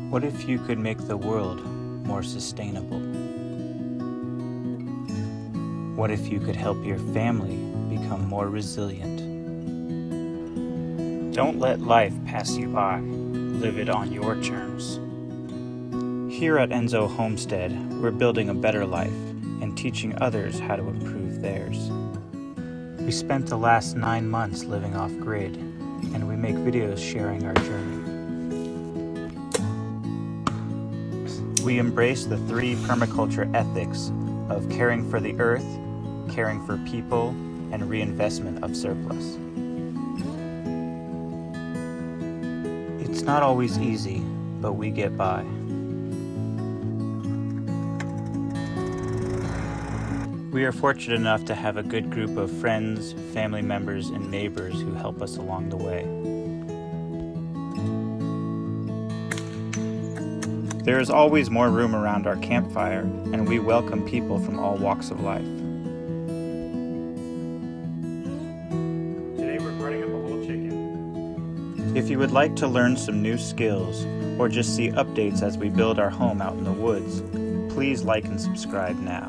What if you could make the world more sustainable? What if you could help your family become more resilient? Don't let life pass you by. Live it on your terms. Here at Enso Homestead, we're building a better life and teaching others how to improve theirs. We spent the last 9 months living off-grid, and we make videos sharing our journey. We embrace the 3 permaculture ethics of caring for the earth, caring for people, and reinvestment of surplus. It's not always easy, but we get by. We are fortunate enough to have a good group of friends, family members, and neighbors who help us along the way. There is always more room around our campfire, and we welcome people from all walks of life. Today we're burning up a whole chicken. If you would like to learn some new skills, or just see updates as we build our home out in the woods, please like and subscribe now.